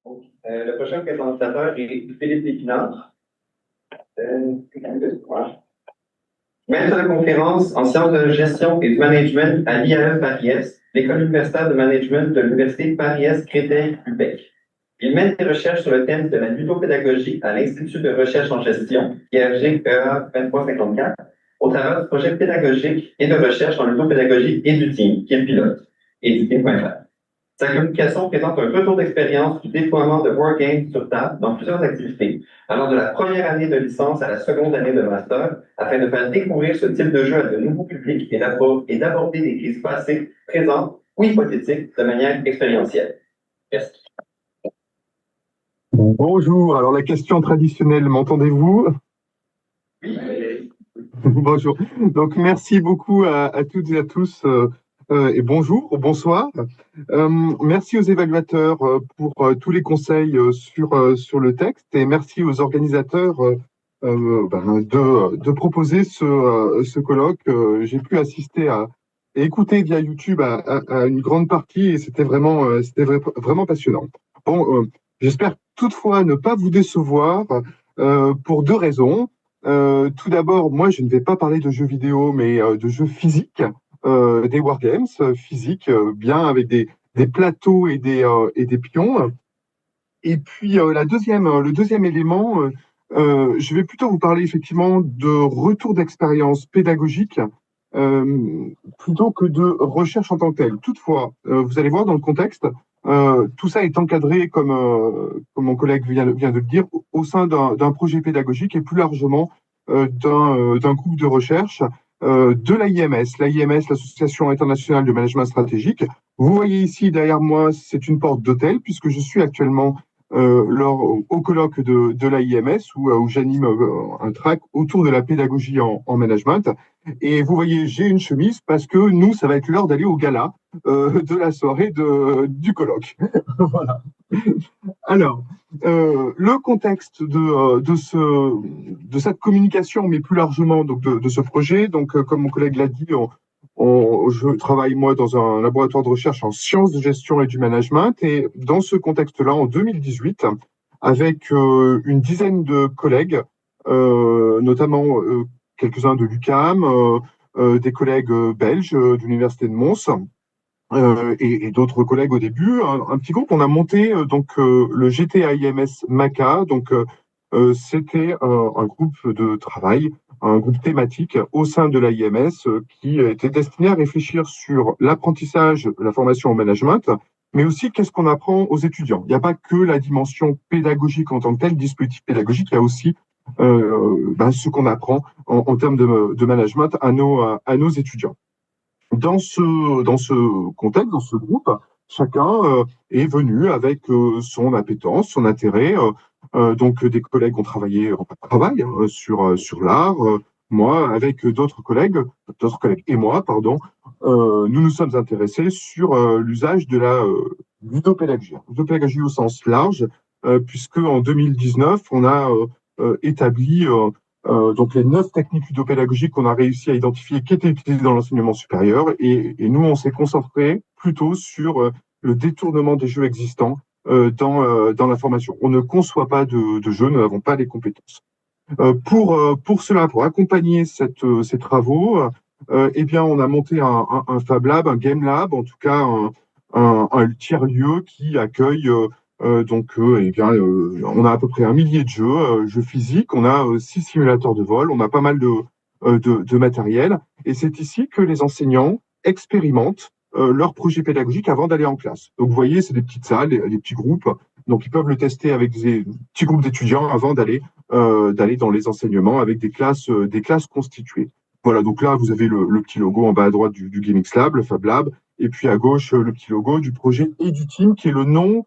Le prochain présentateur est Philippe Lépinard, maître de conférence en sciences de gestion et de management à l'IAE Paris-Est, l'école universitaire de management de l'Université Paris-Est Créteil-Lübeck. Il mène des recherches sur le thème de la ludopédagogie à l'Institut de recherche en gestion, IRG PEA 2354, au travers du projet pédagogique et de recherche en ludopédagogie EduTeam, qui est le pilote, eduteam.fr. Sa communication présente un retour d'expérience du déploiement de Wargames sur table dans plusieurs activités, allant de la première année de licence à la seconde année de master, afin de faire découvrir ce type de jeu à de nouveaux publics et d'aborder des crises passées, présentes ou hypothétiques de manière expérientielle. Merci. Bonjour, alors la question traditionnelle, m'entendez-vous? Oui. Bonjour. Donc merci beaucoup à toutes et à tous et bonjour, bonsoir. Merci aux évaluateurs pour tous les conseils sur le texte et merci aux organisateurs de proposer ce colloque. J'ai pu assister et écouter via YouTube à une grande partie et c'était vraiment passionnant. Bon, j'espère toutefois ne pas vous décevoir pour deux raisons. Tout d'abord, moi, je ne vais pas parler de jeux vidéo, mais de jeux physiques, des wargames physiques, bien avec des plateaux et des pions. Et puis, le deuxième élément, je vais plutôt vous parler effectivement de retour d'expérience pédagogique plutôt que de recherche en tant que telle. Toutefois, vous allez voir dans le contexte, tout ça est encadré, comme mon collègue vient de le dire, au sein d'un projet pédagogique et plus largement d'un groupe de recherche de l'AIMS. L'AIMS, l'Association internationale de management stratégique. Vous voyez ici derrière moi, c'est une porte d'hôtel puisque je suis actuellement au colloque de l'AIMS où j'anime un track autour de la pédagogie en management. Et vous voyez, j'ai une chemise parce que nous, ça va être l'heure d'aller au gala de la soirée du colloque. Voilà. Alors, le contexte de cette communication, mais plus largement donc de ce projet, donc comme mon collègue l'a dit, je travaille moi dans un laboratoire de recherche en sciences de gestion et du management, et dans ce contexte-là, en 2018, avec une dizaine de collègues, notamment quelques-uns de l'UQAM, des collègues belges de l'Université de Mons, et d'autres collègues au début, un petit groupe, on a monté le GTAIMS MACA. Donc, c'était un groupe de travail, un groupe thématique au sein de l'AIMS qui était destiné à réfléchir sur l'apprentissage, la formation au management, mais aussi qu'est-ce qu'on apprend aux étudiants. Il n'y a pas que la dimension pédagogique en tant que tel, dispositif pédagogique, il y a aussi ce qu'on apprend en termes de management à nos étudiants. Dans ce contexte, dans ce groupe, chacun est venu avec son appétence, son intérêt. Donc, des collègues ont travaillé en travail sur l'art. Moi, avec d'autres collègues et moi, pardon, nous nous sommes intéressés sur l'usage de la ludopédagogie au sens large, puisque en 2019, on a établi donc les 9 techniques ludopédagogiques qu'on a réussi à identifier qui étaient utilisées dans l'enseignement supérieur. Et nous, on s'est concentré plutôt sur le détournement des jeux existants dans la formation. On ne conçoit pas de jeux, nous n'avons pas les compétences. Pour cela, pour accompagner ces travaux, eh bien, on a monté un Fab Lab, un Game Lab, en tout cas un tiers-lieu qui accueille on a à peu près 1 millier de jeux physiques, on a 6 simulateurs de vol, on a pas mal de matériel, et c'est ici que les enseignants expérimentent leur projet pédagogique avant d'aller en classe. Donc vous voyez, c'est des petites salles, des petits groupes, donc ils peuvent le tester avec des petits groupes d'étudiants avant d'aller dans les enseignements avec des classes constituées. Voilà, donc là vous avez le petit logo en bas à droite du GameX Lab, le Fab Lab, et puis à gauche le petit logo du projet EduTeam, qui est le nom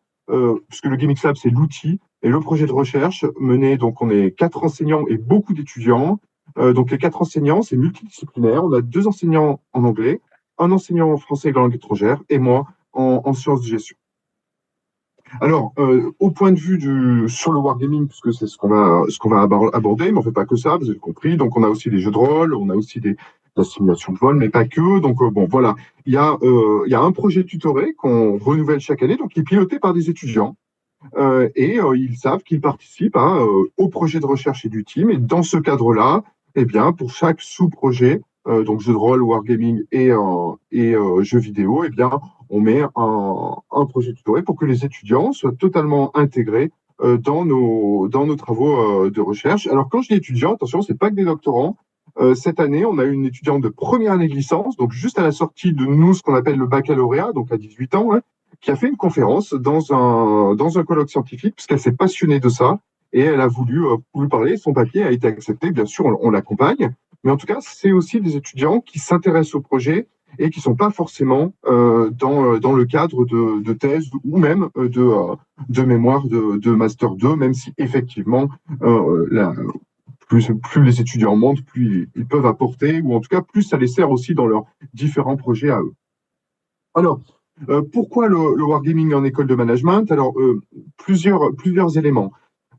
puisque le GameX Lab, c'est l'outil, et le projet de recherche mené, donc on est 4 enseignants et beaucoup d'étudiants. Donc les 4 enseignants, c'est multidisciplinaire. On a 2 enseignants en anglais, un enseignant en français et langue étrangère, et moi en sciences de gestion. Alors, au point de vue sur le wargaming, puisque c'est ce qu'on va aborder, mais on fait pas que ça, vous avez compris. Donc, on a aussi des jeux de rôle, on a aussi de la simulation de vol, mais pas que. Donc, bon, voilà. Il y a un projet tutoré qu'on renouvelle chaque année, donc qui est piloté par des étudiants. ils savent qu'ils participent hein, au projet de recherche et du team. Et dans ce cadre-là, eh bien, pour chaque sous-projet, donc jeu de rôle, wargaming et jeux vidéo, eh bien, on met un projet tutoré pour que les étudiants soient totalement intégrés dans nos travaux de recherche. Alors, quand je dis étudiants, attention, c'est pas que des doctorants. Cette année, on a eu une étudiante de première année de licence, donc juste à la sortie de nous, ce qu'on appelle le baccalauréat, donc à 18 ans, hein, qui a fait une conférence dans un colloque scientifique, puisqu'elle s'est passionnée de ça, et elle a voulu parler, son papier a été accepté, bien sûr, on l'accompagne, mais en tout cas, c'est aussi des étudiants qui s'intéressent au projet et qui ne sont pas forcément dans le cadre de thèse ou même de mémoire de Master 2, même si effectivement, plus les étudiants montent, plus ils peuvent apporter, ou en tout cas, plus ça les sert aussi dans leurs différents projets à eux. Alors, pourquoi le wargaming en école de management? Alors, plusieurs éléments.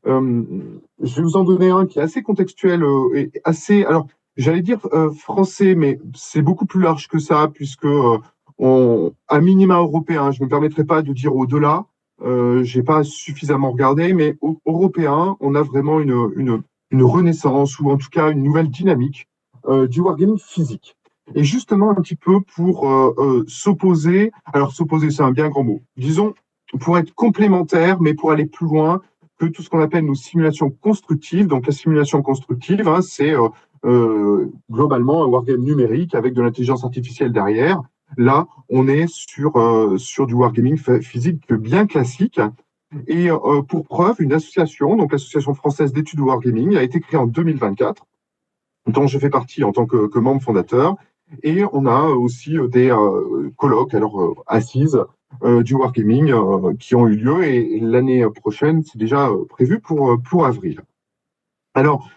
Je vais vous en donner un qui est assez contextuel et assez, alors, j'allais dire français, mais c'est beaucoup plus large que ça, puisque à minima européen, je ne me permettrai pas de dire au-delà, j'ai pas suffisamment regardé, mais européen, on a vraiment une renaissance, ou en tout cas une nouvelle dynamique du wargaming physique. Et justement, un petit peu pour s'opposer, alors s'opposer, c'est un bien grand mot, disons, pour être complémentaire, mais pour aller plus loin que tout ce qu'on appelle nos simulations constructives. Donc la simulation constructive, hein, c'est globalement un wargame numérique avec de l'intelligence artificielle derrière. Là, on est sur du wargaming physique bien classique. Et pour preuve, une association, donc l'Association française d'études de wargaming, a été créée en 2024, dont je fais partie en tant que membre fondateur. Et on a aussi des colloques, alors assises du wargaming qui ont eu lieu, et l'année prochaine, c'est déjà prévu pour avril. Alors,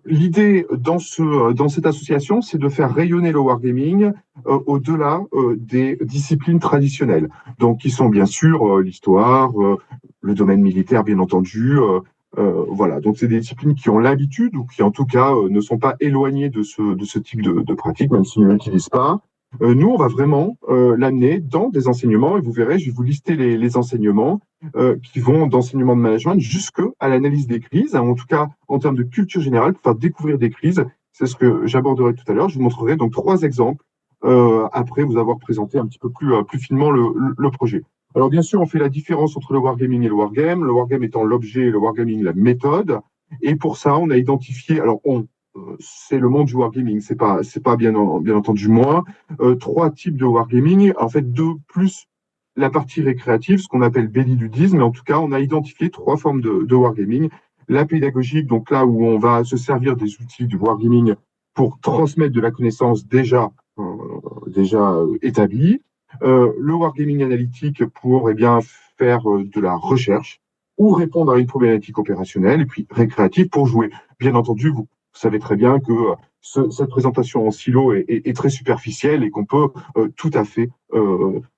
l'idée dans cette association, c'est de faire rayonner le wargaming au-delà des disciplines traditionnelles, donc qui sont bien sûr l'histoire, le domaine militaire, bien entendu. Voilà, donc c'est des disciplines qui ont l'habitude, ou qui en tout cas ne sont pas éloignées de ce type de pratique, même s'ils ne l'utilisent pas. Nous, on va vraiment l'amener dans des enseignements, et vous verrez, je vais vous lister les enseignements qui vont d'enseignement de management jusqu'à l'analyse des crises, hein, en tout cas en termes de culture générale, pour faire découvrir des crises. C'est ce que j'aborderai tout à l'heure. Je vous montrerai donc 3 exemples après vous avoir présenté un petit peu plus finement le projet. Alors bien sûr, on fait la différence entre le wargaming et le wargame étant l'objet et le wargaming la méthode. Et pour ça, on a identifié, alors c'est le monde du wargaming, c'est pas bien entendu moi, 3 types de wargaming, en fait 2 plus la partie récréative, ce qu'on appelle belliludisme, mais en tout cas, on a identifié 3 formes de wargaming. La pédagogique, donc là où on va se servir des outils du wargaming pour transmettre de la connaissance déjà établie. Le wargaming analytique pour bien faire de la recherche ou répondre à une problématique opérationnelle, et puis récréatif pour jouer. Bien entendu, vous savez très bien que cette présentation en silo est très superficielle, et qu'on peut tout à fait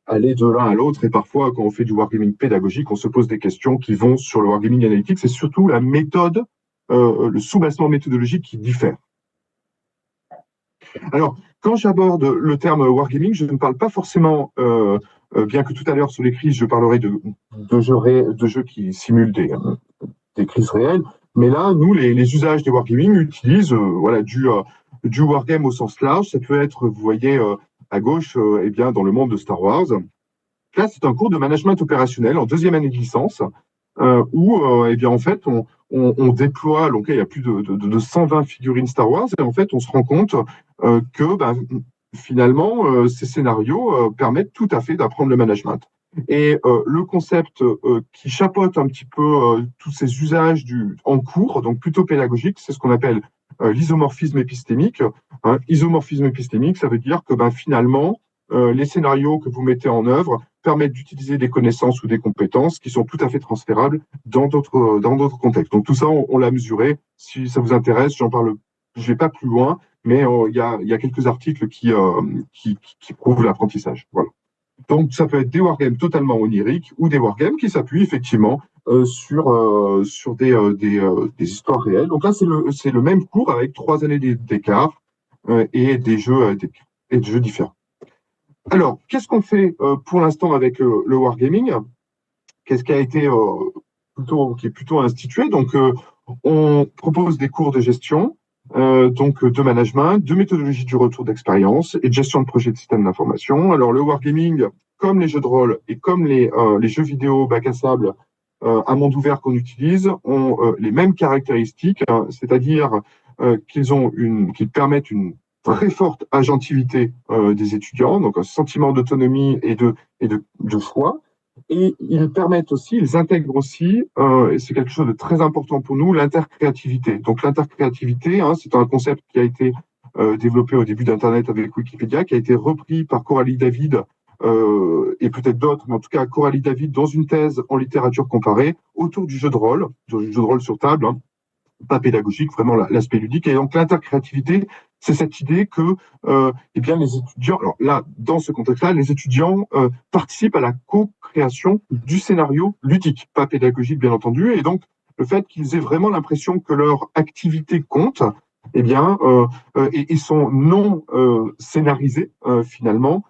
aller de l'un à l'autre. Et parfois, quand on fait du wargaming pédagogique, on se pose des questions qui vont sur le wargaming analytique. C'est surtout la méthode, le soubassement méthodologique qui diffère. Alors, quand j'aborde le terme wargaming, je ne parle pas forcément, bien que tout à l'heure sur les crises, je parlerai de jeux qui simulent des crises réelles. Mais là, nous, les usages des wargaming utilisent voilà, du wargame au sens large. Ça peut être, vous voyez à gauche, eh bien, dans le monde de Star Wars. Là, c'est un cours de management opérationnel en 2e année de licence, où eh bien, en fait, on déploie, donc là, il y a plus de 120 figurines Star Wars, et en fait, on se rend compte que finalement, ces scénarios permettent tout à fait d'apprendre le management. Et le concept qui chapeaute un petit peu tous ces usages en cours, donc plutôt pédagogique, c'est ce qu'on appelle l'isomorphisme épistémique. Hein. Isomorphisme épistémique, ça veut dire que finalement, les scénarios que vous mettez en œuvre permettent d'utiliser des connaissances ou des compétences qui sont tout à fait transférables dans d'autres contextes. Donc tout ça, on l'a mesuré. Si ça vous intéresse, j'en parle. Je vais pas plus loin, mais il y a quelques articles qui prouvent l'apprentissage. Voilà. Donc ça peut être des wargames totalement oniriques, ou des wargames qui s'appuient effectivement sur des histoires réelles. Donc là, c'est le même cours avec 3 années d'écart et des jeux différents. Alors, qu'est-ce qu'on fait pour l'instant avec le wargaming? Qu'est-ce qui a été qui est plutôt institué. Donc, on propose des cours de gestion, donc de management, de méthodologie du retour d'expérience et de gestion de projet de système d'information. Alors, le wargaming, comme les jeux de rôle et comme les jeux vidéo bac à sable à monde ouvert qu'on utilise, ont les mêmes caractéristiques, hein, c'est-à-dire qu'ils permettent une très forte agentivité des étudiants, donc un sentiment d'autonomie et de choix. Et ils intègrent aussi, et c'est quelque chose de très important pour nous, l'intercréativité. Donc l'intercréativité, hein, c'est un concept qui a été développé au début d'Internet avec Wikipédia, qui a été repris par Coralie David et peut-être d'autres, mais en tout cas Coralie David dans une thèse en littérature comparée autour du jeu de rôle, sur table, hein, pas pédagogique, vraiment l'aspect ludique. Et donc l'intercréativité, c'est cette idée que eh bien les étudiants, alors là, dans ce contexte-là, les étudiants participent à la co-création du scénario ludique, pas pédagogique bien entendu, et donc le fait qu'ils aient vraiment l'impression que leur activité compte, eh bien, et sont non scénarisés finalement,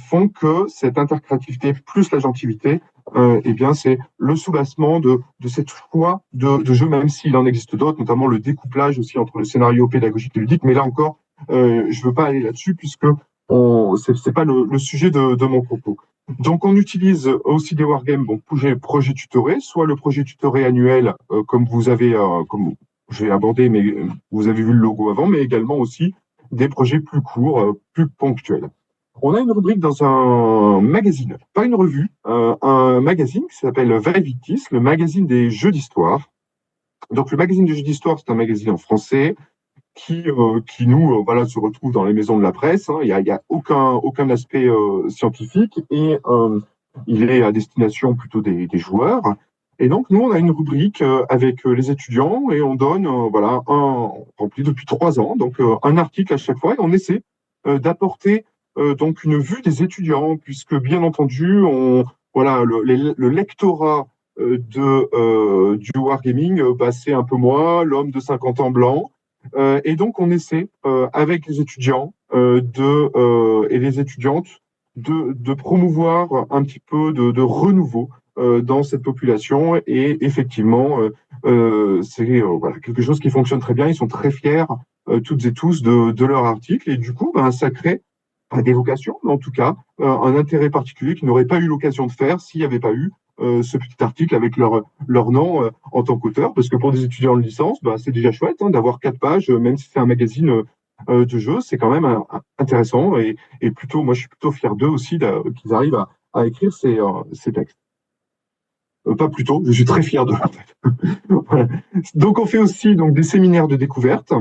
font que cette intercréativité plus l'agentivité, eh bien, c'est le soubassement de cette choix de jeu, même s'il en existe d'autres, notamment le découplage aussi entre le scénario pédagogique et ludique. Mais là encore, je veux pas aller là-dessus puisque c'est pas le sujet de mon propos. Donc, on utilise aussi des wargames, donc projet tutoré, soit le projet tutoré annuel, comme comme j'ai abordé, mais vous avez vu le logo avant, mais également aussi des projets plus courts, plus ponctuels. On a une rubrique dans un magazine, pas une revue, un magazine qui s'appelle Vaevictis, le magazine des jeux d'histoire. Donc, le magazine des jeux d'histoire, c'est un magazine en français qui nous, voilà, se retrouve dans les maisons de la presse, hein. Il y a aucun aspect scientifique et il est à destination plutôt des joueurs. Et donc, nous, on a une rubrique avec les étudiants et on donne, voilà, rempli depuis 3 ans, donc un article à chaque fois et on essaie d'apporter donc une vue des étudiants, puisque bien entendu, voilà, le lectorat du wargaming, bah, c'est un peu moi, l'homme de 50 ans blanc. Et donc, on essaie, avec les étudiants et les étudiantes, de promouvoir un petit peu de renouveau dans cette population. Et effectivement, c'est voilà, quelque chose qui fonctionne très bien. Ils sont très fiers, toutes et tous, de leur article. Et du coup, ben, ça crée pas des vocations, mais en tout cas, un intérêt particulier qu'ils n'auraient pas eu l'occasion de faire s'il n'y avait pas eu ce petit article avec leur nom en tant qu'auteur, parce que pour des étudiants de licence, bah, c'est déjà chouette hein, d'avoir 4 pages, même si c'est un magazine de jeu, c'est quand même intéressant et plutôt, moi je suis plutôt fier d'eux aussi qu'ils arrivent à écrire ces textes. Pas plutôt, je suis très fier d'eux. En fait. Voilà. Donc on fait aussi donc des séminaires de découverte.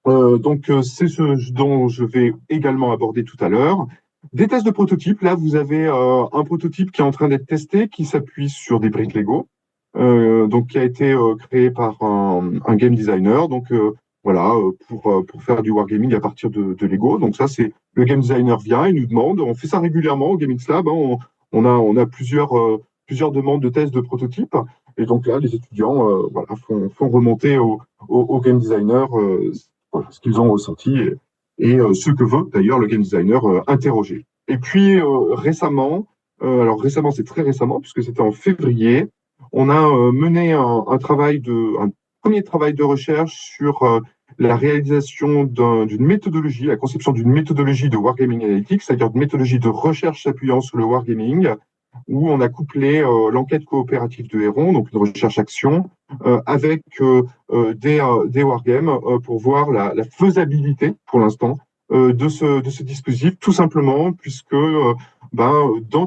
C'est ce dont je vais également aborder tout à l'heure. Des tests de prototypes. Là, vous avez un prototype qui est en train d'être testé, qui s'appuie sur des briques Lego, donc qui a été créé par un game designer. Donc voilà, pour faire du wargaming à partir de Lego. Donc ça, c'est le game designer vient, il nous demande. On fait ça régulièrement au Gaming Lab. Hein, on a plusieurs demandes de tests de prototypes. Et donc là, les étudiants voilà, font remonter au game designer voilà, ce qu'ils ont ressenti et ce que veut d'ailleurs le game designer interroger. Et puis récemment, alors récemment, c'est très récemment, puisque c'était en février, on a mené un premier travail de recherche sur la réalisation d'une méthodologie, la conception d'une méthodologie de Wargaming Analytics, c'est-à-dire une méthodologie de recherche s'appuyant sur le Wargaming, où on a couplé l'enquête coopérative de Héron, donc une recherche-action, avec des wargames pour voir la faisabilité, pour l'instant, de ce dispositif, tout simplement, puisque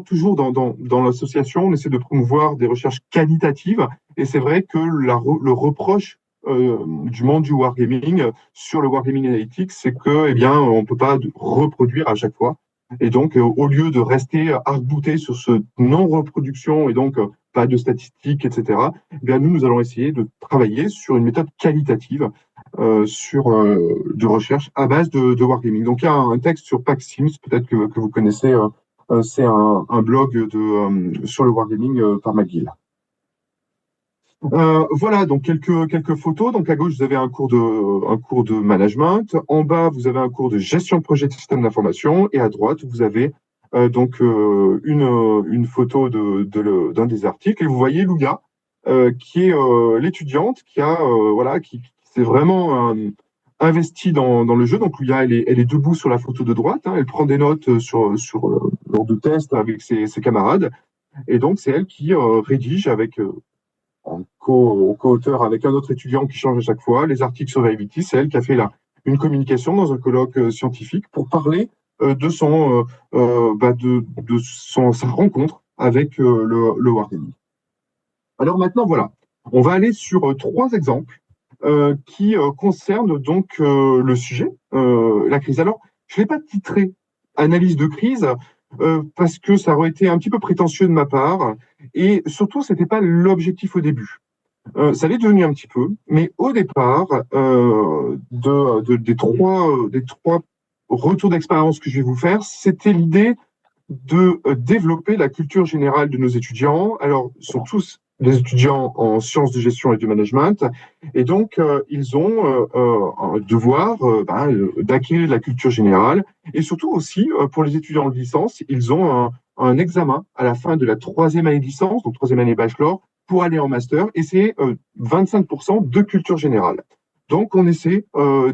toujours dans l'association, on essaie de promouvoir des recherches qualitatives, et c'est vrai que le reproche du monde du wargaming sur le Wargaming Analytics, c'est que, eh bien, on peut pas reproduire à chaque fois. Et donc, au lieu de rester arc-bouté sur ce non-reproduction et donc pas de statistiques, etc., eh bien, nous allons essayer de travailler sur une méthode qualitative de recherche à base de wargaming. Donc, il y a un texte sur PackSims, peut-être que vous connaissez, c'est un blog sur le wargaming par McGill. Voilà, donc quelques photos. Donc à gauche, vous avez un cours de management. En bas, vous avez un cours de gestion de projet de système d'information. Et à droite, vous avez une photo d'un des articles. Et vous voyez Louia, qui est l'étudiante qui a voilà qui s'est vraiment investie dans le jeu. Donc elle est debout sur la photo de droite, hein, elle prend des notes lors de tests avec ses camarades, et donc c'est elle qui rédige avec en co-auteur avec un autre étudiant qui change à chaque fois les articles sur Vivity. C'est elle qui a fait une communication dans un colloque scientifique pour parler sa rencontre avec le Wargaming. Alors maintenant, voilà, on va aller sur trois exemples qui concernent donc le sujet, la crise. Alors, je ne l'ai pas titré analyse de crise parce que ça aurait été un petit peu prétentieux de ma part et surtout, ce n'était pas l'objectif au début. Ça l'est devenu un petit peu, mais au départ, des trois retours d'expérience que je vais vous faire, c'était l'idée de développer la culture générale de nos étudiants. Alors, ils sont tous des étudiants en sciences de gestion et de management, et donc ils ont un devoir d'acquérir la culture générale, et surtout aussi pour les étudiants de licence, ils ont un examen à la fin de la troisième année de licence, donc troisième année bachelor, pour aller en master, et c'est 25% de culture générale. Donc, on essaie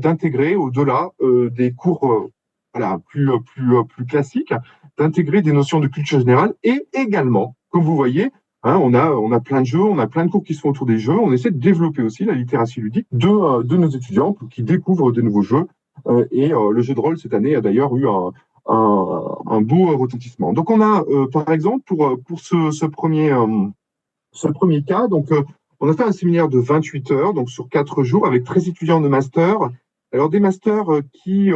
d'intégrer au-delà des cours plus classiques, d'intégrer des notions de culture générale et également, comme vous voyez, hein, on a plein de jeux, on a plein de cours qui sont autour des jeux. On essaie de développer aussi la littératie ludique de nos étudiants pour qu'ils découvrent de nouveaux jeux. Le jeu de rôle, cette année, a d'ailleurs eu un beau retentissement. Donc, on a, par exemple, pour ce premier cas, donc, on a fait un séminaire de 28 heures, donc sur 4 jours, avec 13 étudiants de master. Alors, des masters qui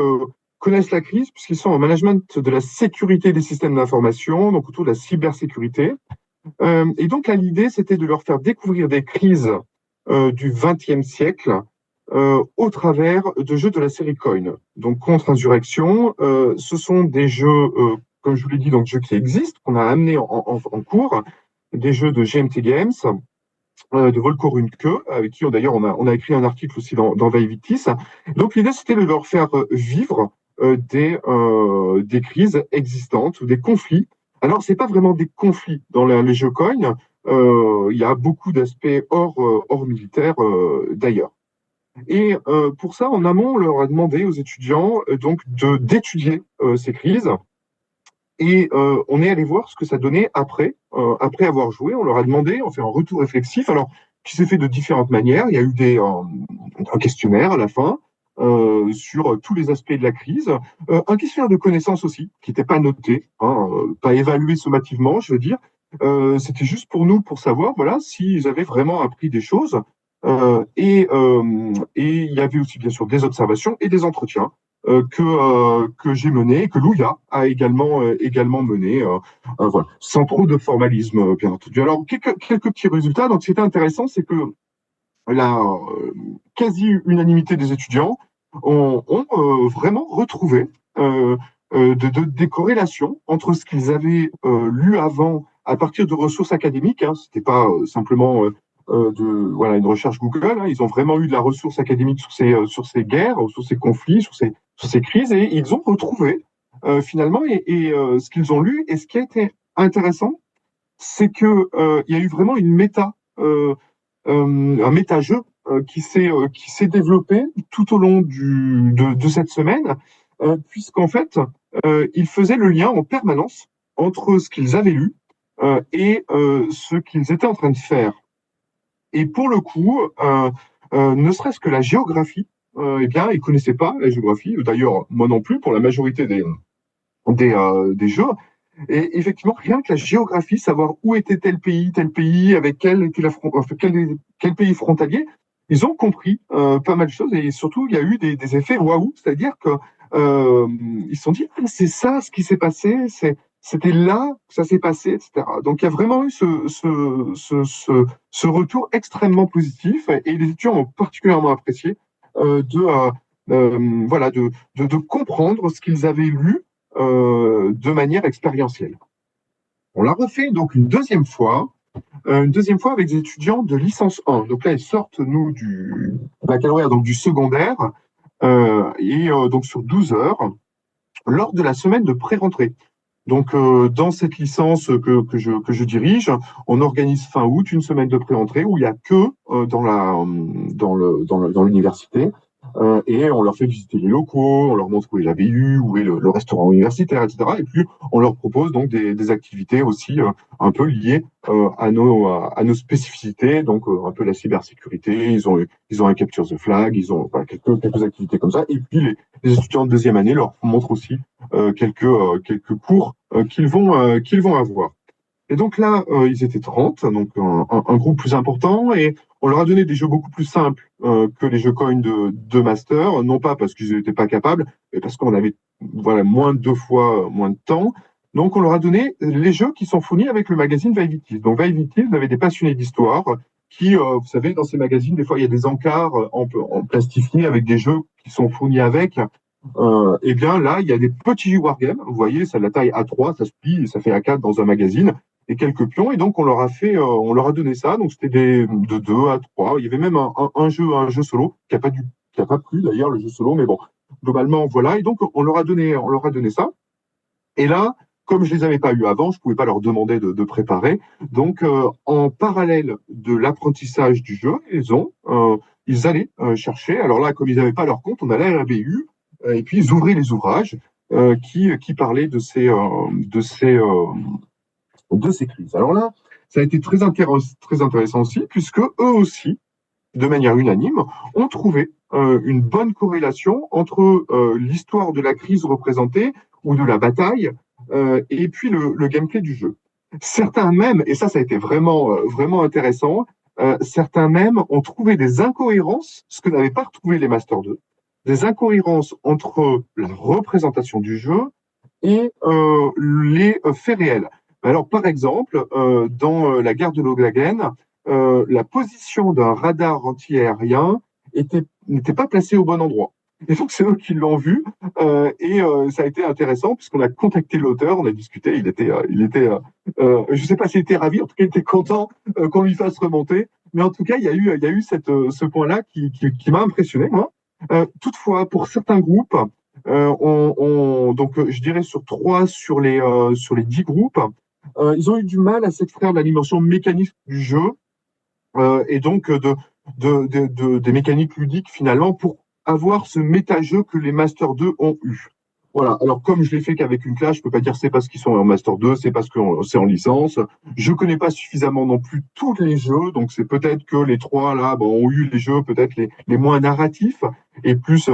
connaissent la crise, puisqu'ils sont en management de la sécurité des systèmes d'information, donc autour de la cybersécurité. Et donc, là, l'idée, c'était de leur faire découvrir des crises du XXe siècle au travers de jeux de la série Coin. Donc, Contre-Insurrection, ce sont des jeux, comme je vous l'ai dit, donc jeux qui existent, qu'on a amenés en cours, des jeux de GMT Games, de Volko Ruhnke, avec qui d'ailleurs on a écrit un article aussi dans Vaivitis. Donc l'idée c'était de leur faire vivre des crises existantes ou des conflits. Alors c'est pas vraiment des conflits dans les jeux coin, il y a beaucoup d'aspects hors militaire d'ailleurs. Et pour ça, en amont, on leur a demandé aux étudiants donc d'étudier ces crises. Et on est allé voir ce que ça donnait après avoir joué. On leur a demandé, on fait un retour réflexif, alors qui s'est fait de différentes manières. Il y a eu un questionnaire à la fin sur tous les aspects de la crise, un questionnaire de connaissances aussi, qui n'était pas noté, hein, pas évalué sommativement, je veux dire. C'était juste pour nous, pour savoir, voilà, s'ils avaient vraiment appris des choses. Et il y avait aussi, bien sûr, des observations et des entretiens que j'ai mené, que Louia a également mené, voilà, sans trop de formalisme, bien entendu. Alors, quelques petits résultats. Donc, ce qui était intéressant, c'est que la quasi-unanimité des étudiants ont vraiment retrouvé des corrélations entre ce qu'ils avaient lu avant à partir de ressources académiques. Hein, c'était pas simplement une recherche Google. Hein, ils ont vraiment eu de la ressource académique sur ces guerres, sur ces conflits, sur ces crises, et ils ont retrouvé finalement ce qu'ils ont lu. Et ce qui a été intéressant, c'est que il y a eu vraiment un méta-jeu qui s'est développé tout au long de cette semaine, puisqu'en fait, ils faisaient le lien en permanence entre ce qu'ils avaient lu et ce qu'ils étaient en train de faire. Et pour le coup, ne serait-ce que la géographie, eh bien, ils connaissaient pas la géographie. D'ailleurs, moi non plus, pour la majorité des jeux. Et effectivement, rien que la géographie, savoir où était tel pays, avec quel pays frontalier, ils ont compris pas mal de choses. Et surtout, il y a eu des effets waouh, c'est-à-dire que ils se sont dit, ah, c'est ça ce qui s'est passé, c'était là que ça s'est passé, etc. Donc il y a vraiment eu ce retour extrêmement positif, et les étudiants ont particulièrement apprécié de comprendre ce qu'ils avaient lu de manière expérientielle. On l'a refait donc une deuxième fois avec des étudiants de licence 1. Donc là, ils sortent, nous, du baccalauréat, donc du secondaire, donc sur 12 heures, lors de la semaine de pré-rentrée. Donc, dans cette licence que je dirige, on organise fin août une semaine de pré-entrée où il y a que dans l'université. Et on leur fait visiter les locaux, on leur montre où est la BU, où est le restaurant universitaire, etc. Et puis, on leur propose donc des activités aussi un peu liées à nos spécificités, donc un peu la cybersécurité. Ils ont un capture the flag, ils ont voilà, quelques activités comme ça. Et puis, les étudiants de deuxième année leur montrent aussi quelques cours qu'ils vont avoir. Et donc là, ils étaient 30, donc un groupe plus important, et on leur a donné des jeux beaucoup plus simples que les jeux coin de master, non pas parce qu'ils n'étaient pas capables, mais parce qu'on avait voilà, moins de 2 fois moins de temps. Donc on leur a donné les jeux qui sont fournis avec le magazine Vaivity. Donc Vaivity, vous avez des passionnés d'histoire qui, vous savez, dans ces magazines, des fois, il y a des encarts en plastifié avec des jeux qui sont fournis avec. Eh bien là, il y a des petits wargames. Vous voyez, ça a la taille A3, ça se plie, et ça fait A4 dans un magazine et quelques pions. Et donc, on leur a donné ça. Donc, c'était de 2 à 3. Il y avait même un jeu solo qui a pas plu d'ailleurs, le jeu solo. Mais bon, globalement, voilà. Et donc, on leur a donné ça. Et là, comme je les avais pas eu avant, je pouvais pas leur demander de préparer. Donc, en parallèle de l'apprentissage du jeu, ils allaient chercher. Alors là, comme ils n'avaient pas leur compte, on allait à la BU et puis ils ouvraient les ouvrages qui parlaient de ces crises. Alors là, ça a été très intéressant aussi, puisque eux aussi, de manière unanime, ont trouvé une bonne corrélation entre l'histoire de la crise représentée ou de la bataille et puis le gameplay du jeu. Certains même, et ça a été vraiment intéressant, certains même ont trouvé des incohérences, ce que n'avaient pas retrouvé les Master 2, des incohérences entre la représentation du jeu et les faits réels. Alors, par exemple, dans la gare de Loglagen, la position d'un radar anti-aérien n'était pas placée au bon endroit. Et donc, c'est eux qui l'ont vu. Ça a été intéressant puisqu'on a contacté l'auteur, on a discuté. Je ne sais pas s'il était ravi, en tout cas, il était content qu'on lui fasse remonter. Mais en tout cas, il y a eu ce point-là qui m'a impressionné, moi. Toutefois, pour certains groupes, donc, je dirais sur les 10 groupes, ils ont eu du mal à s'extraire de la dimension mécanique du jeu et donc des mécaniques ludiques finalement pour avoir ce méta-jeu que les Master 2 ont eu. Voilà. Alors, comme je l'ai fait qu'avec une classe, je peux pas dire c'est parce qu'ils sont en Master 2, c'est parce que c'est en licence. Je connais pas suffisamment non plus tous les jeux, donc c'est peut-être que les trois là ont eu les jeux peut-être les moins narratifs et plus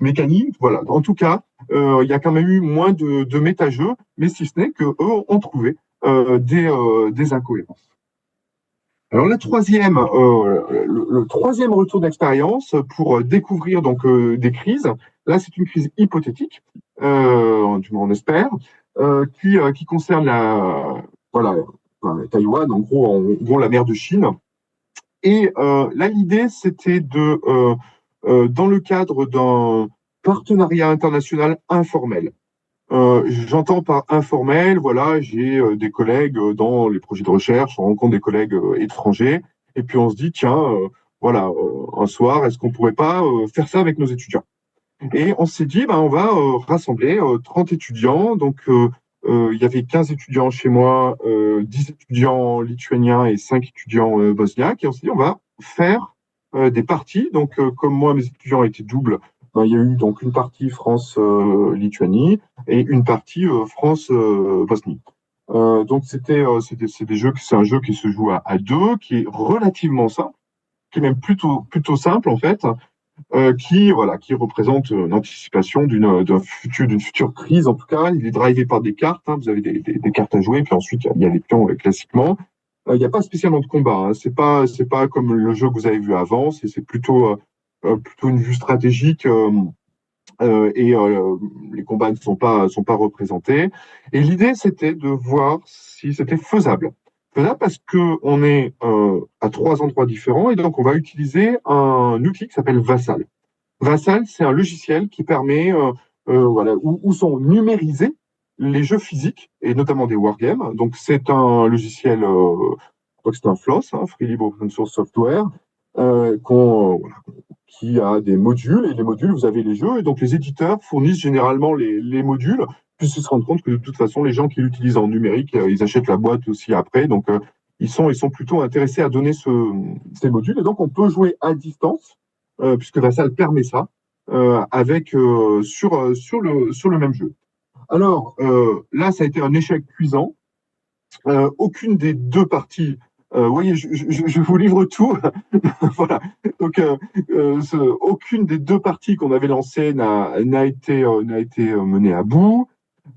mécaniques. Voilà. En tout cas, il y a quand même eu moins de méta-jeux, mais si ce n'est que eux ont trouvé des incohérences. Alors le troisième retour d'expérience pour découvrir donc des crises. Là, c'est une crise hypothétique, du moins on espère, qui concerne voilà, Taïwan, en gros la mer de Chine. Et là, l'idée, c'était dans le cadre d'un partenariat international informel. J'entends par informel, voilà, j'ai des collègues dans les projets de recherche, on rencontre des collègues étrangers, et puis on se dit, tiens, voilà, un soir, est-ce qu'on pourrait pas faire ça avec nos étudiants? Et on s'est dit, ben, on va rassembler 30 étudiants, donc il y avait 15 étudiants chez moi, 10 étudiants lituaniens et 5 étudiants bosniaques, et on s'est dit, on va faire des parties, donc comme moi, mes étudiants étaient doubles, ben, il y a eu donc une partie France-Lituanie et une partie France-Bosnie. Donc c'est un jeu qui se joue à deux, qui est relativement simple, qui est même plutôt simple en fait, qui représente une anticipation d'une future crise. En tout cas, il est drivé par des cartes. Hein, vous avez des cartes à jouer, puis ensuite il y a les pions classiquement. Il n'y a pas spécialement de combat. Hein, c'est pas comme le jeu que vous avez vu avant. C'est plutôt une vue stratégique. Les combats ne sont pas représentés. Et l'idée, c'était de voir si c'était faisable. Faisable parce que on est à 3 endroits différents et donc on va utiliser un outil qui s'appelle Vassal. Vassal, c'est un logiciel qui permet, voilà, où sont numérisés les jeux physiques et notamment des wargames. Donc c'est un logiciel, je crois que c'est un FLOSS, hein, Free Libre Open Source Software, voilà, qui a des modules et les modules, vous avez les jeux et donc les éditeurs fournissent généralement les modules puissent se rendre compte que de toute façon, les gens qui l'utilisent en numérique, ils achètent la boîte aussi après. Donc, ils sont plutôt intéressés à donner ces modules. Et donc, on peut jouer à distance, puisque Vassal permet ça, sur le même jeu. Alors, là, ça a été un échec cuisant. Aucune des deux parties, vous voyez, je vous livre tout. Voilà. Donc, aucune des deux parties qu'on avait lancées n'a été menée à bout.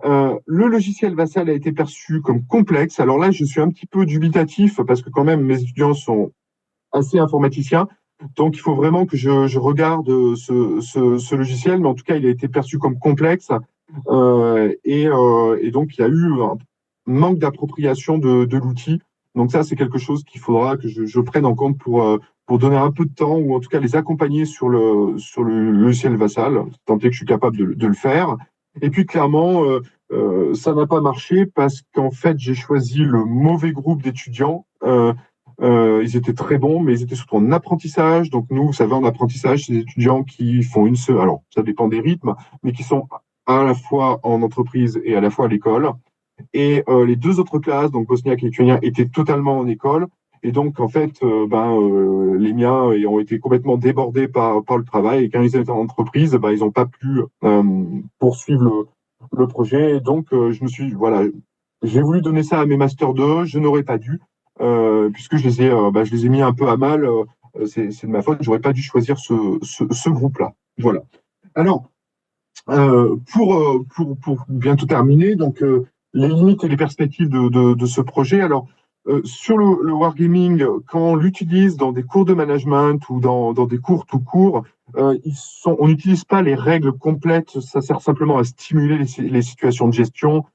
Le logiciel Vassal a été perçu comme complexe. Alors là, je suis un petit peu dubitatif parce que quand même, mes étudiants sont assez informaticiens. Donc, il faut vraiment que je regarde ce logiciel, mais en tout cas, il a été perçu comme complexe. Et donc, il y a eu un manque d'appropriation de l'outil. Donc ça, c'est quelque chose qu'il faudra que je prenne en compte pour donner un peu de temps, ou en tout cas les accompagner sur le logiciel Vassal, tant que je suis capable de le faire. Et puis, clairement, ça n'a pas marché parce qu'en fait, j'ai choisi le mauvais groupe d'étudiants. Ils étaient très bons, mais ils étaient surtout en apprentissage. Donc nous, vous savez, en apprentissage, c'est des étudiants qui font une seule. Alors, ça dépend des rythmes, mais qui sont à la fois en entreprise et à la fois à l'école. Et les deux autres classes, donc bosniaque et lituanien, étaient totalement en école. Et donc, en fait, les miens ont été complètement débordés par le travail. Et quand ils étaient en entreprise, ils n'ont pas pu poursuivre le projet. Et donc, voilà, j'ai voulu donner ça à mes Master 2. Je n'aurais pas dû, puisque je les ai mis un peu à mal. C'est de ma faute. J'aurais pas dû choisir ce groupe-là. Voilà. Alors, pour bientôt terminer, donc les limites et les perspectives de ce projet. Alors, sur le wargaming, quand on l'utilise dans des cours de management ou dans des cours tout court, on n'utilise pas les règles complètes. Ça sert simplement à stimuler les situations de gestion.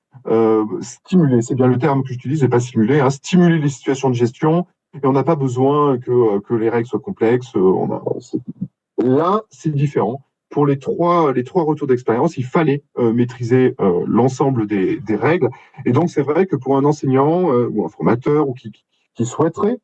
Stimuler, c'est bien le terme que j'utilise, et pas simuler. Hein, stimuler les situations de gestion. Et on n'a pas besoin que les règles soient complexes. Là, c'est différent. Pour les trois retours d'expérience, il fallait maîtriser l'ensemble des règles. Et donc, c'est vrai que pour un enseignant ou un formateur ou qui souhaiterait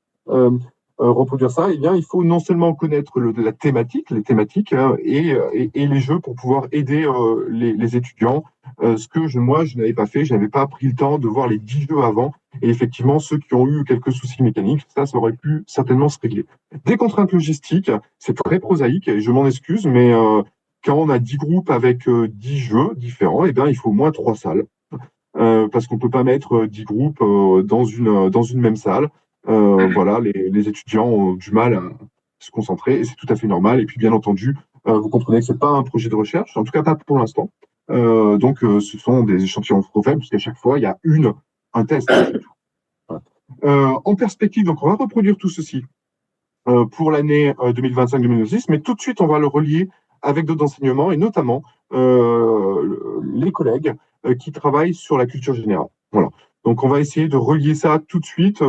reproduire ça, eh bien, il faut non seulement connaître la thématique, les thématiques et les jeux pour pouvoir aider les étudiants. Ce que moi, je n'avais pas fait, je n'avais pas pris le temps de voir les 10 jeux avant. Et effectivement, ceux qui ont eu quelques soucis mécaniques, ça aurait pu certainement se régler. Des contraintes logistiques, c'est très prosaïque et je m'en excuse, mais quand on a 10 groupes avec 10 jeux différents, eh bien, il faut au moins 3 salles. Parce qu'on peut pas mettre 10 groupes dans une même salle. Voilà, les étudiants ont du mal à se concentrer et c'est tout à fait normal. Et puis, bien entendu, vous comprenez que c'est pas un projet de recherche, en tout cas pas pour l'instant. Donc, ce sont des échantillons trop faibles, puisqu'à chaque fois, il y a un test. En perspective, donc, on va reproduire tout ceci pour l'année 2025-2026, mais tout de suite, on va le relier avec d'autres enseignements, et notamment les collègues qui travaillent sur la culture générale. Voilà. Donc, on va essayer de relier ça tout de suite,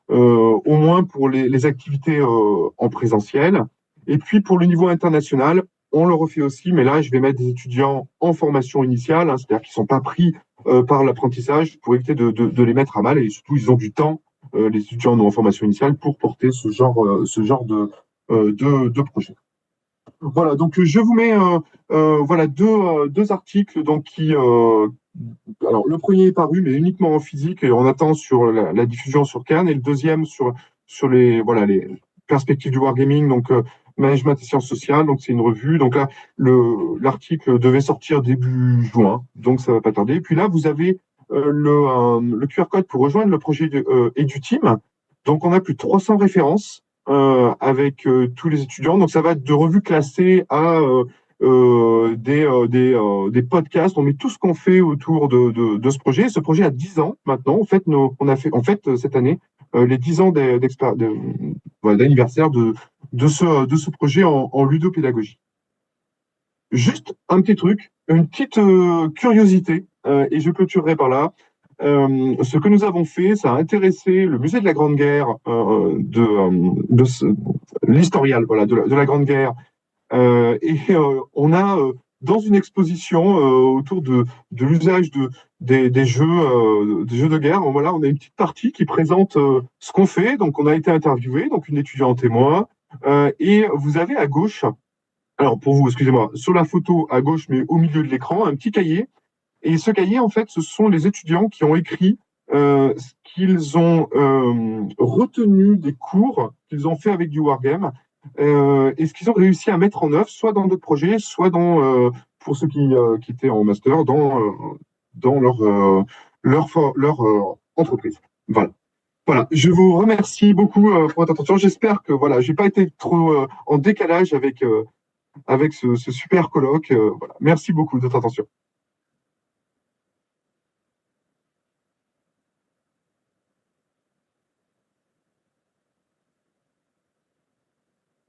au moins pour les activités en présentiel. Et puis, pour le niveau international, on le refait aussi, mais là, je vais mettre des étudiants en formation initiale, hein, c'est-à-dire qu'ils ne sont pas pris par l'apprentissage pour éviter de les mettre à mal, et surtout, ils ont du temps, les étudiants en formation initiale, pour porter ce genre de projet. Voilà, donc je vous mets voilà deux articles donc alors le premier est paru mais uniquement en physique et on attend sur la diffusion sur Cannes, et le deuxième sur les perspectives du wargaming, donc management et sciences sociales, donc c'est une revue. Donc là l'article devait sortir début juin, donc ça va pas tarder. Et puis là vous avez le QR code pour rejoindre le projet EduTeam. Donc on a plus de 300 références avec tous les étudiants. Donc ça va de revues classées à des podcasts. On met tout ce qu'on fait autour de ce projet. Ce projet a 10 ans maintenant. En fait, on a fait cette année les 10 ans d'anniversaire de ce projet en ludopédagogie. Juste un petit truc, une petite curiosité, et je clôturerai par là. Ce que nous avons fait, ça a intéressé le musée de la Grande Guerre, l'historial, voilà, de la Grande Guerre. On a, dans une exposition autour de l'usage des jeux de guerre, voilà, on a une petite partie qui présente ce qu'on fait. Donc, on a été interviewé, donc une étudiante et moi. Et vous avez à gauche, alors pour vous, excusez-moi, sur la photo à gauche, mais au milieu de l'écran, un petit cahier. Et ce cahier, en fait, ce sont les étudiants qui ont écrit ce qu'ils ont retenu des cours qu'ils ont fait avec du wargame et ce qu'ils ont réussi à mettre en œuvre, soit dans d'autres projets, soit pour ceux qui étaient en master, dans leur entreprise. Voilà. Voilà, je vous remercie beaucoup pour votre attention. J'espère que voilà, j'ai pas été trop en décalage avec ce super colloque. Voilà. Merci beaucoup de votre attention.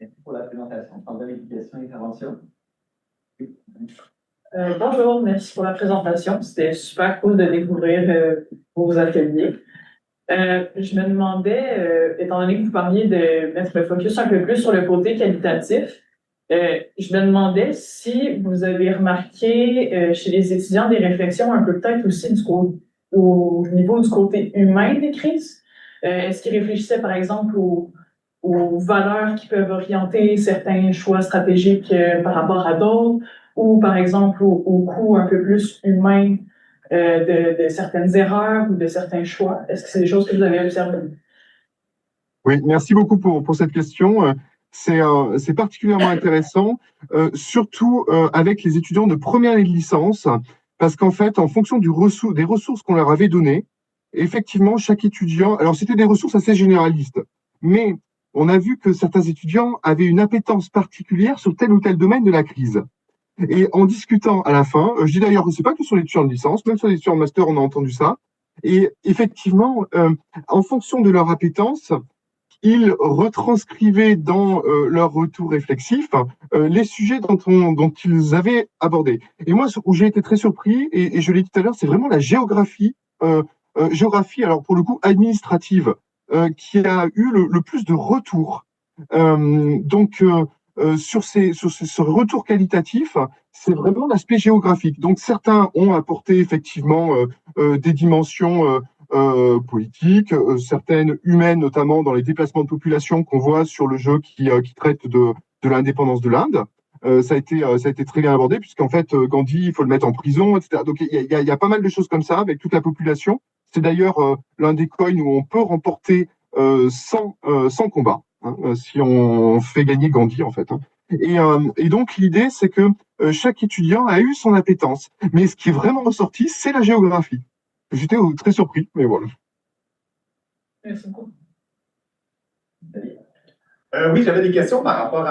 Merci pour la présentation. On a des questions et interventions. Bonjour, merci pour la présentation. C'était super cool de découvrir vos ateliers. Je me demandais, étant donné que vous parliez de mettre le focus un peu plus sur le côté qualitatif, je me demandais si vous avez remarqué chez les étudiants des réflexions un peu peut-être aussi au niveau du côté humain des crises. Est-ce qu'ils réfléchissaient par exemple aux valeurs qui peuvent orienter certains choix stratégiques par rapport à d'autres, ou par exemple au coût un peu plus humain de certaines erreurs ou de certains choix? Est-ce que c'est des choses que vous avez observées? Oui, merci beaucoup pour cette question. C'est particulièrement intéressant, surtout avec les étudiants de première année de licence, parce qu'en fait, en fonction des ressources qu'on leur avait données, effectivement, chaque étudiant, alors c'était des ressources assez généralistes, mais on a vu que certains étudiants avaient une appétence particulière sur tel ou tel domaine de la crise. Et en discutant à la fin, je dis d'ailleurs que c'est pas que sur les étudiants de licence, même sur les étudiants de master, on a entendu ça. Et effectivement, en fonction de leur appétence, ils retranscrivaient dans leur retour réflexif les sujets dont ils avaient abordé. Et moi, où j'ai été très surpris, et je l'ai dit tout à l'heure, c'est vraiment la géographie, alors pour le coup administrative, qui a eu le plus de retours. Sur ce retour qualitatif, c'est vraiment l'aspect géographique. Donc certains ont apporté effectivement des dimensions politiques, certaines humaines, notamment dans les déplacements de population qu'on voit sur le jeu qui traite de l'indépendance de l'Inde. Ça a été très bien abordé, puisqu'en fait, Gandhi, il faut le mettre en prison, etc. Donc, il y a pas mal de choses comme ça avec toute la population. C'est d'ailleurs l'un des coins où on peut remporter sans combat, hein, si on fait gagner Gandhi, en fait. Hein. Et donc, l'idée, c'est que chaque étudiant a eu son appétence. Mais ce qui est vraiment ressorti, c'est la géographie. J'étais très surpris, mais voilà. Merci beaucoup. Oui, j'avais des questions par rapport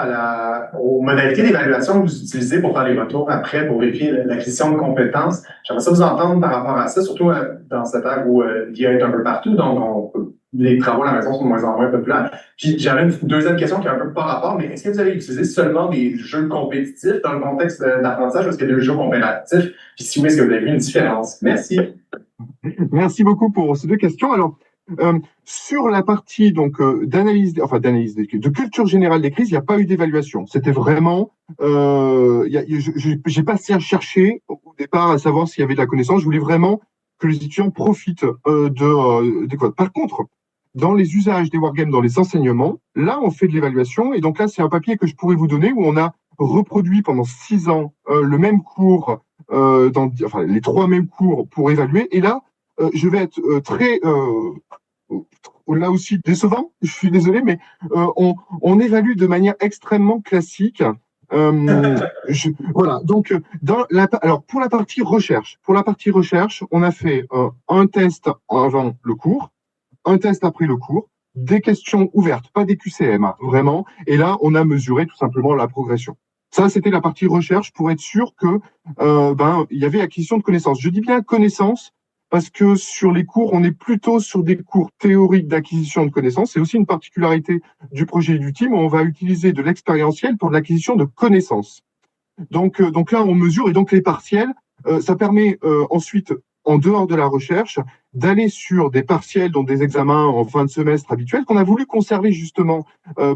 aux modalités d'évaluation que vous utilisez pour faire les retours après, pour vérifier l'acquisition de compétences. J'aimerais ça vous entendre par rapport à ça, surtout dans cette ère où l'IA est un peu partout, donc les travaux à la maison sont de moins en moins populaires. Puis j'avais une deuxième question qui est un peu pas rapport, mais est-ce que vous avez utilisé seulement des jeux compétitifs dans le contexte d'apprentissage ou est-ce qu'il y a des jeux coopératifs? Puis si oui, est-ce que vous avez vu une différence? Merci. Merci beaucoup pour ces deux questions. Alors, sur la partie donc de culture générale des crises, il n'y a pas eu d'évaluation. C'était vraiment, j'ai pas cherché au départ à savoir s'il y avait de la connaissance. Je voulais vraiment que les étudiants profitent des codes. Par contre, dans les usages des wargames, dans les enseignements, là, on fait de l'évaluation. Et donc là, c'est un papier que je pourrais vous donner où on a reproduit pendant 6 ans le même cours, les 3 mêmes cours pour évaluer. Et là, je vais être très là aussi décevant, je suis désolé, mais on évalue de manière extrêmement classique. Voilà, donc alors pour la partie recherche, on a fait un test avant le cours, un test après le cours, des questions ouvertes, pas des QCM, hein, vraiment. Et là, on a mesuré tout simplement la progression. Ça, c'était la partie recherche pour être sûr que il y avait acquisition de connaissances. Je dis bien connaissances parce que sur les cours, on est plutôt sur des cours théoriques d'acquisition de connaissances. C'est aussi une particularité du projet du team. On va utiliser de l'expérientiel pour l'acquisition de connaissances. Donc là, on mesure et donc les partiels, ça permet ensuite, en dehors de la recherche, d'aller sur des partiels, donc des examens en fin de semestre habituels qu'on a voulu conserver justement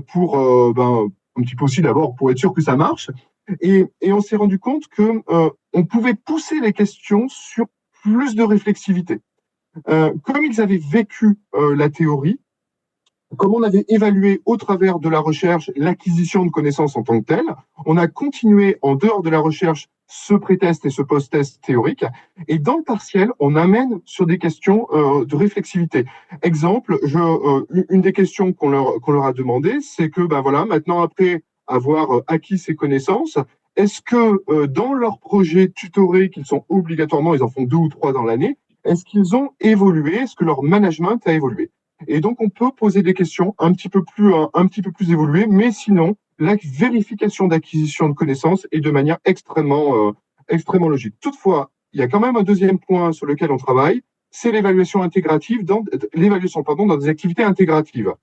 pour un petit peu aussi d'abord pour être sûr que ça marche. Et on s'est rendu compte que on pouvait pousser les questions sur plus de réflexivité. Comme ils avaient vécu la théorie, comme on avait évalué au travers de la recherche l'acquisition de connaissances en tant que telle, on a continué en dehors de la recherche ce pré-test et ce post-test théorique. Et dans le partiel, on amène sur des questions de réflexivité. Exemple, une des questions qu'on leur a demandé, c'est que, ben voilà, maintenant après avoir acquis ces connaissances, est-ce que dans leur projet tutoré qu'ils sont obligatoirement, ils en font 2 ou 3 dans l'année, est-ce qu'ils ont évolué? Est-ce que leur management a évolué? Et donc, on peut poser des questions un petit peu plus évoluées, mais sinon, la vérification d'acquisition de connaissances est de manière extrêmement logique. Toutefois, il y a quand même un deuxième point sur lequel on travaille, c'est l'évaluation intégrative dans des activités intégratives.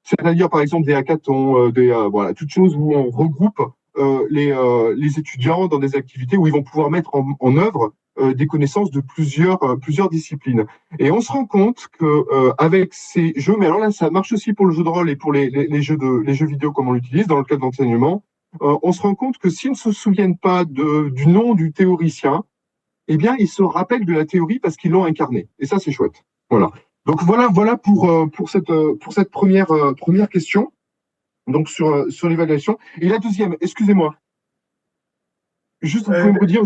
C'est-à-dire, par exemple, des hackathons, voilà, toutes choses où on regroupe les étudiants dans des activités où ils vont pouvoir mettre en œuvre des connaissances de plusieurs disciplines. Et on se rend compte que avec ces jeux, mais alors là, ça marche aussi pour le jeu de rôle et pour les jeux vidéo comme on l'utilise dans le cadre d'enseignement, on se rend compte que s'ils ne se souviennent pas du nom du théoricien, eh bien, ils se rappellent de la théorie parce qu'ils l'ont incarné. Et ça, c'est chouette. Voilà. Donc voilà pour cette première question. Donc sur l'évaluation. Et la deuxième, excusez-moi. Juste, vous pouvez me redire.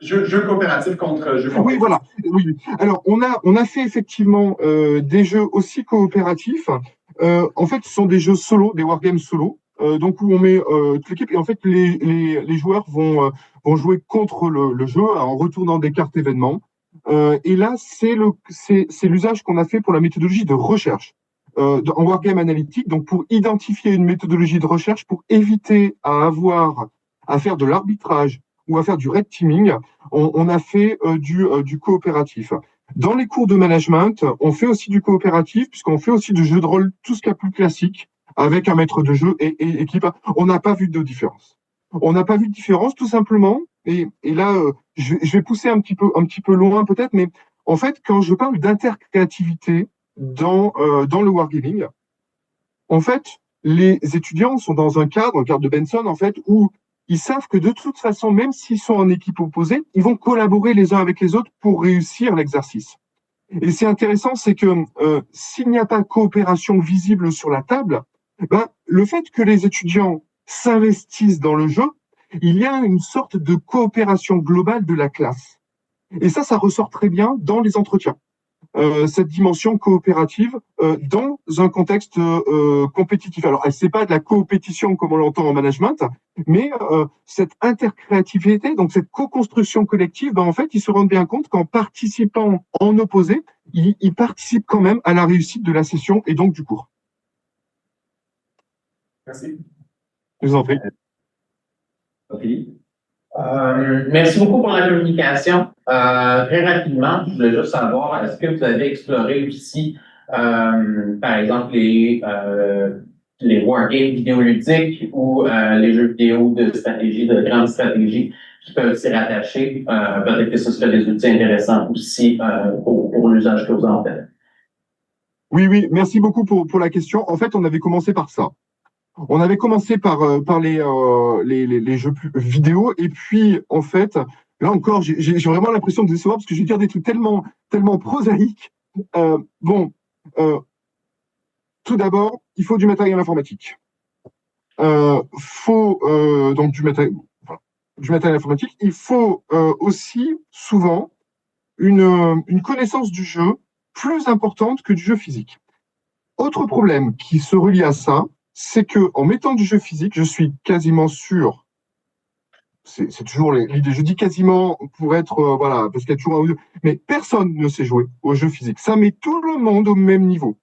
Jeu coopératif contre jeu compétitif. Oui, voilà. Oui. Alors, on a fait effectivement des jeux aussi coopératifs. En fait, ce sont des jeux solo, des wargames solo. Donc où on met toute l'équipe et en fait les joueurs vont jouer contre le jeu en retournant des cartes événements. Et là, c'est l'usage qu'on a fait pour la méthodologie de recherche en wargame analytique. Donc pour identifier une méthodologie de recherche, pour éviter à faire de l'arbitrage ou à faire du red teaming, on a fait du coopératif. Dans les cours de management, on fait aussi du coopératif puisqu'on fait aussi du jeu de rôle, tout ce qu'il y a plus classique, avec un maître de jeu et équipe. On n'a pas vu de différence. On n'a pas vu de différence, tout simplement. Et là, je vais pousser un petit peu loin peut-être, mais en fait, quand je parle d'intercréativité dans le wargaming, en fait, les étudiants sont dans un cadre de Benson, en fait, où ils savent que de toute façon, même s'ils sont en équipe opposée, ils vont collaborer les uns avec les autres pour réussir l'exercice. Et c'est intéressant, c'est que s'il n'y a pas de coopération visible sur la table, ben, le fait que les étudiants s'investissent dans le jeu, il y a une sorte de coopération globale de la classe. Et ça ressort très bien dans les entretiens. Cette dimension coopérative dans un contexte compétitif. Alors, c'est pas de la coopétition comme on l'entend en management, mais cette intercréativité, donc cette co-construction collective, ben, en fait, ils se rendent bien compte qu'en participant en opposé, ils participent quand même à la réussite de la session et donc du cours. Merci. Je vous en prie. Merci beaucoup pour la communication. Très rapidement, je voulais juste savoir, est-ce que vous avez exploré aussi, par exemple, les wargames vidéoludiques ou les jeux vidéo de stratégie, de grande stratégie qui peuvent s'y rattacher? Peut-être que ce serait des outils intéressants aussi pour l'usage que vous en faites. Oui, merci beaucoup pour la question. En fait, on avait commencé par ça. On avait commencé par les jeux vidéo et puis en fait là encore j'ai vraiment l'impression de décevoir parce que je vais dire des trucs tellement prosaïques. Tout d'abord il faut du matériel informatique. Donc du matériel informatique. Il faut aussi souvent une connaissance du jeu plus importante que du jeu physique. Autre problème qui se relie à ça, c'est que en mettant du jeu physique, je suis quasiment sûr, c'est toujours l'idée, je dis quasiment pour être, voilà, parce qu'il y a toujours un ou deux, mais personne ne sait jouer au jeu physique. Ça met tout le monde au même niveau.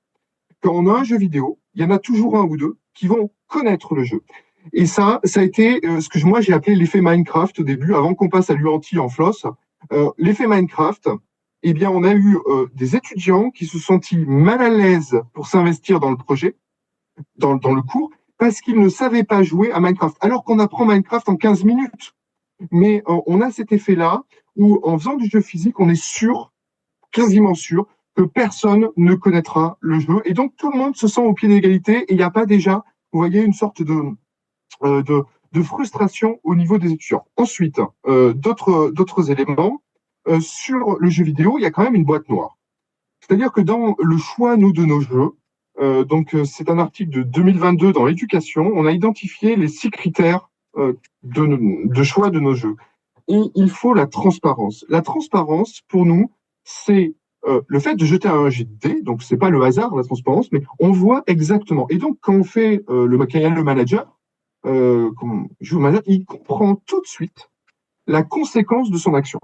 Quand on a un jeu vidéo, il y en a toujours un ou deux qui vont connaître le jeu. Et ça a été ce que moi j'ai appelé l'effet Minecraft au début, avant qu'on passe à l'UANTI en floss. L'effet Minecraft, eh bien, on a eu des étudiants qui se sont sentis mal à l'aise pour s'investir dans le projet, dans le cours, parce qu'ils ne savaient pas jouer à Minecraft. Alors qu'on apprend Minecraft en 15 minutes. Mais on a cet effet-là où, en faisant du jeu physique, on est sûr, quasiment sûr, que personne ne connaîtra le jeu. Et donc, tout le monde se sent au pied d'égalité et il n'y a pas déjà, vous voyez, une sorte de frustration au niveau des étudiants. Ensuite, d'autres éléments. Sur le jeu vidéo, il y a quand même une boîte noire. C'est-à-dire que dans le choix, de nos jeux, c'est un article de 2022 dans l'éducation, on a identifié les 6 critères de choix de nos jeux. et il faut la transparence. La transparence, pour nous, c'est le fait de jeter un jet de dés, donc c'est pas le hasard, la transparence, mais on voit exactement. Et donc, quand on fait le manager, quand on joue au manager, il comprend tout de suite la conséquence de son action.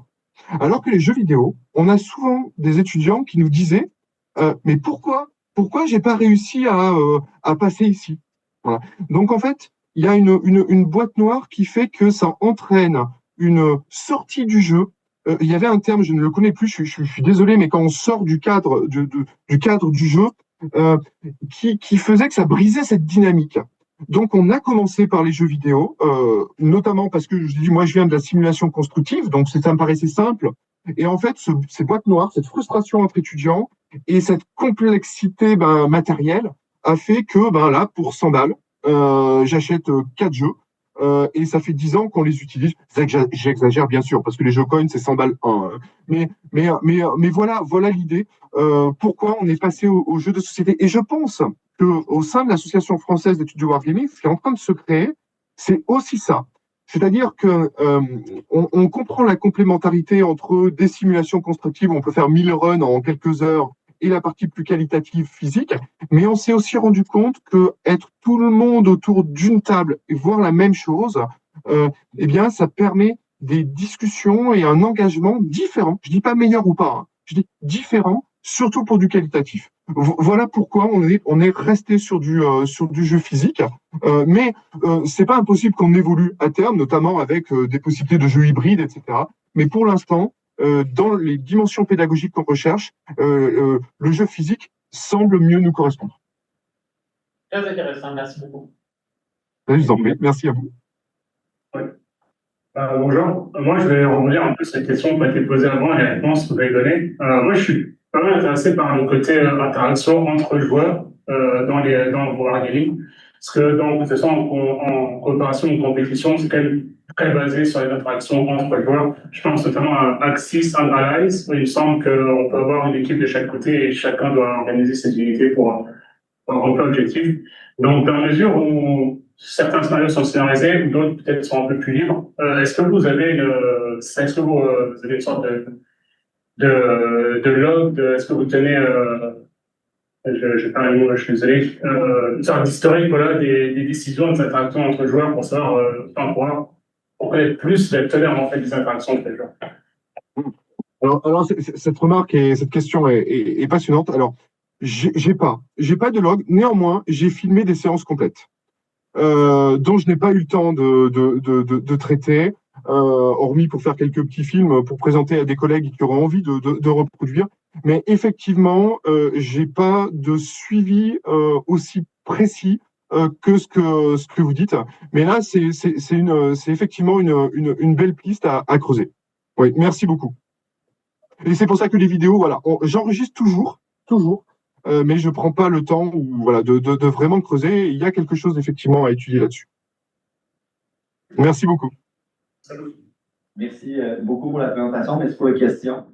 Alors que les jeux vidéo, on a souvent des étudiants qui nous disaient mais pourquoi j'ai pas réussi à passer ici? Voilà. Donc en fait, il y a une boîte noire qui fait que ça entraîne une sortie du jeu. Il y avait un terme, je ne le connais plus, je suis désolé, mais quand on sort du cadre du cadre du jeu, qui faisait que ça brisait cette dynamique. Donc, on a commencé par les jeux vidéo, notamment parce que je dis, moi, je viens de la simulation constructive, donc ça me paraissait simple. Et en fait, ces boîtes noires, cette frustration entre étudiants et cette complexité matérielle a fait que, là, pour 100 balles, j'achète 4 jeux. Et ça fait 10 ans qu'on les utilise. C'est que j'exagère bien sûr, parce que les jeux coins, c'est 100 balles un. Mais voilà l'idée. Pourquoi on est passé aux jeux de société. Et je pense qu'au sein de l'Association française d'études du wargaming, ce qui est en train de se créer, c'est aussi ça. C'est-à-dire que on comprend la complémentarité entre des simulations constructives où on peut faire 1000 runs en quelques heures et la partie plus qualitative physique, mais on s'est aussi rendu compte que être tout le monde autour d'une table et voir la même chose, eh bien, ça permet des discussions et un engagement différent. Je dis pas meilleur ou pas, hein, je dis différent, surtout pour du qualitatif. Voilà pourquoi on est resté sur du jeu physique, mais c'est pas impossible qu'on évolue à terme, notamment avec des possibilités de jeux hybrides, etc. Mais pour l'instant, dans les dimensions pédagogiques qu'on recherche, le jeu physique semble mieux nous correspondre. Très intéressant, merci beaucoup. Je vous en prie, merci à vous. Ouais. Bonjour, moi je vais rebondir un peu sur les questions qui ont été posées avant et les réponses que vous avez données. Moi je suis pas mal intéressé par le côté interaction entre joueurs dans vos wargaming. Parce que de toute façon, en coopération ou en compétition, c'est quand même très basé sur les interactions entre joueurs. Je pense notamment à Axis and Allies, où il me semble qu'on peut avoir une équipe de chaque côté et chacun doit organiser ses unités pour remplir l'objectif. Donc, dans la mesure où certains scénarios sont scénarisés, ou d'autres peut-être sont un peu plus libres, est-ce que vous avez une sorte de log, est-ce que vous tenez, je parle le mot, je suis désolé, une sorte d'historique, voilà, des décisions, des interactions entre joueurs pour savoir, pour connaître plus la teneur, en fait, des interactions entre les joueurs. Alors cette remarque et cette question est passionnante. Alors, j'ai pas de log. Néanmoins, j'ai filmé des séances complètes dont je n'ai pas eu le temps de traiter, hormis pour faire quelques petits films pour présenter à des collègues qui auraient envie de reproduire. Mais effectivement, j'ai pas de suivi aussi précis que ce que vous dites. Mais là, c'est effectivement une belle piste à creuser. Oui, merci beaucoup. Et c'est pour ça que les vidéos, voilà, j'enregistre toujours, mais je prends pas le temps voilà, de vraiment creuser. Il y a quelque chose effectivement à étudier là-dessus. Merci beaucoup. Salut. Merci beaucoup pour la présentation. Merci pour les questions.